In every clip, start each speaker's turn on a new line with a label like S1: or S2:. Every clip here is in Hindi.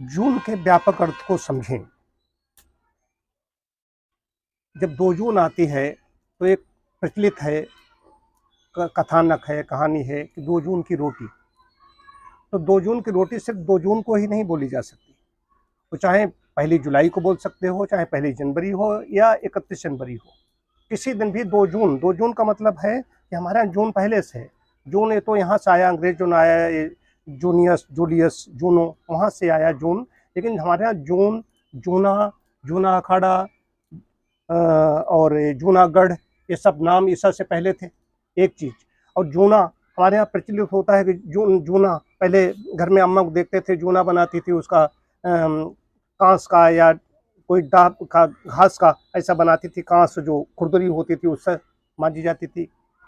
S1: जून के व्यापक अर्थ को समझें। जब 2 जून आती है तो एक प्रचलित है, कथानक है, कहानी है कि 2 जून की रोटी। तो 2 जून की रोटी सिर्फ 2 जून को ही नहीं बोली जा सकती, तो चाहे 1 जुलाई को बोल सकते हो, चाहे 1 जनवरी हो या 31 जनवरी हो, किसी दिन भी 2 जून। 2 जून का मतलब है कि हमारे यहाँ जून पहले से है। जून ये तो यहाँ से आया, अंग्रेज जून आया, जूनियस, जूलियस, जूनो, वहाँ से आया जून। लेकिन हमारे यहाँ जून, जूना, जूना अखाड़ा और जूनागढ़, ये सब नाम ईसा से पहले थे, एक चीज़। और जूना हमारे यहाँ प्रचलित होता है कि जूना पहले घर में अम्मा को देखते थे, जूना बनाती थी, उसका कांस का या कोई डाब का, घास का ऐसा बनाती थी, कांस जो खुरदरी होती थी उससे मांजी जाती थी,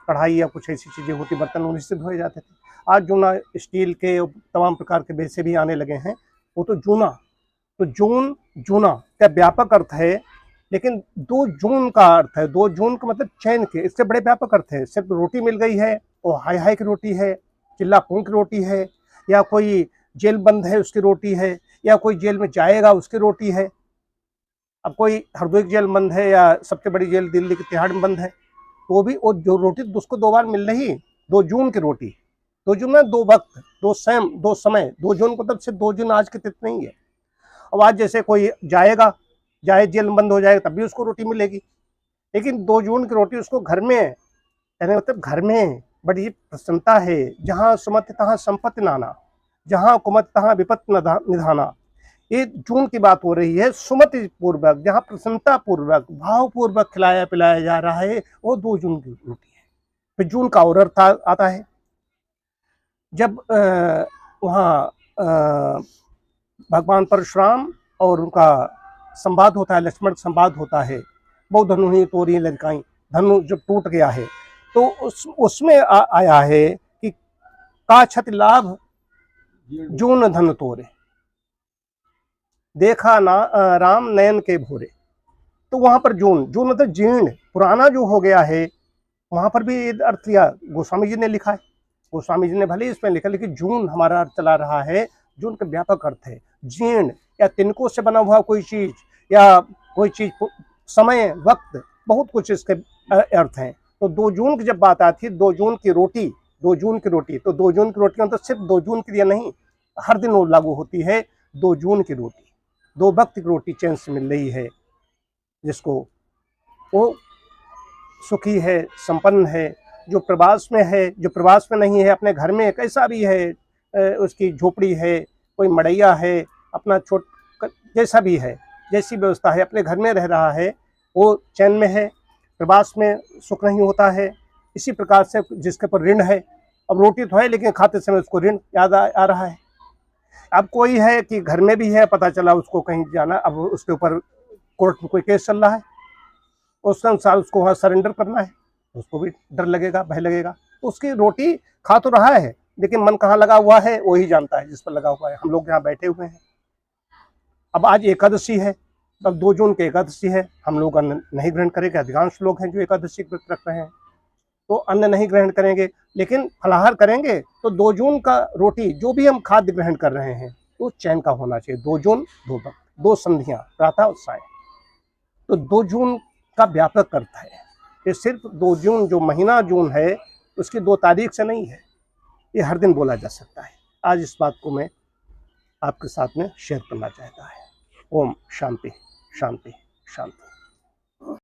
S1: कढ़ाई या कुछ ऐसी चीज़ें होती, बर्तन उन्हीं से धोए जाते थे। आज जूना स्टील के तमाम प्रकार के वैसे भी आने लगे हैं, वो तो जूना। तो जून, जूना का व्यापक अर्थ है, लेकिन 2 जून का अर्थ है, 2 जून का मतलब चैन के, इससे बड़े व्यापक अर्थ है। सिर्फ रोटी मिल गई है, वो हाय हाय की रोटी है, चिल्ला पूं की रोटी है, या कोई जेल बंद है उसकी रोटी है, या कोई जेल में जाएगा उसकी रोटी है। अब कोई हरदोई जेल बंद है या सबसे बड़ी जेल दिल्ली की तिहाड़ में बंद है, तो भी वो जो रोटी तो उसको 2 बार मिल रही। 2 जून की रोटी, 2 जून में 2 वक्त, 2 सेम, 2 समय। 2 जून को तब सिर्फ 2 जून आज के तिथि नहीं है। अब आज जैसे कोई जाएगा, चाहे जेल बंद हो जाएगा तब भी उसको रोटी मिलेगी, लेकिन 2 जून की रोटी उसको घर में, कहने मतलब घर में बड़ी प्रसन्नता है। जहाँ सुमति तहाँ संपत्ति नाना, जहाँ कुमति तहाँ विपत्ति निधाना। ये जून की बात हो रही है, सुमति पूर्वक, जहाँ प्रसन्नता पूर्वक, भाव पूर्वक खिलाया पिलाया जा रहा है, वो 2 जून की रोटी है। फिर जून का और अर्थ आता है, जब वहाँ भगवान परशुराम और उनका संवाद होता है, लक्ष्मण संवाद होता है, बहु धनु ही तोरी लड़काई, धनु जब टूट गया है तो उसमें आया है कि का क्षति लाभ जून धन तोरे, देखा ना राम नयन के भोरे। तो वहां पर जून, जून मतलब जीर्ण, पुराना जो हो गया है, वहां पर भी अर्थ लिया। गोस्वामी जी ने लिखा है, गोस्वामी जी ने भले इसमें लिखा, लेकिन जून हमारा अर्थ चला रहा है। जून का व्यापक अर्थ है जीर्ण, या तिनकों से बना हुआ कोई चीज, या कोई चीज, समय, वक्त, बहुत कुछ इसके अर्थ हैं। तो 2 जून की जब बात आती है, 2 जून की रोटी, 2 जून की रोटी, तो 2 जून की रोटी मतलब सिर्फ 2 जून के लिए नहीं, हर दिन वो लागू होती है। 2 जून की रोटी, 2 वक्त की रोटी चैन से मिल रही है, जिसको वो सुखी है, संपन्न है। जो प्रवास में है, जो प्रवास में नहीं है, अपने घर में कैसा भी है, उसकी झोपड़ी है, कोई मड़ैया है, अपना जैसा भी है, जैसी व्यवस्था है, अपने घर में रह रहा है, वो चैन में है। प्रवास में सुख नहीं होता है। इसी प्रकार से जिसके ऊपर ऋण है, अब रोटी तो है लेकिन खाते समय उसको ऋण याद आ रहा है। अब कोई है कि घर में भी है, पता चला उसको कहीं जाना, अब उसके ऊपर कोर्ट में कोई केस चल रहा है, उस अनुसार उसको वहाँ सरेंडर करना है, उसको भी डर लगेगा, भय लगेगा। उसकी रोटी खा तो रहा है, लेकिन मन कहाँ लगा हुआ है वही जानता है, जिस पर लगा हुआ है। हम लोग यहाँ बैठे हुए हैं, अब आज एकादशी है, अब 2 जून की एकादशी है, हम लोग अन्न नहीं ग्रहण करेंगे। अधिकांश लोग हैं जो एकादशी व्रत रख रहे हैं, तो अन्न नहीं ग्रहण करेंगे, लेकिन फलाहार करेंगे। तो 2 जून का रोटी, जो भी हम खाद्य ग्रहण कर रहे हैं, तो चैन का होना चाहिए। 2 जून, 2 वक्त, 2 संधियाँ, प्रातः और साय। तो 2 जून का व्यापक अर्थ है, ये सिर्फ 2 जून जो महीना जून है उसकी 2 तारीख से नहीं है, ये हर दिन बोला जा सकता है। आज इस बात को मैं आपके साथ में शेयर करना चाहता है। ओम शांति शांति शांति।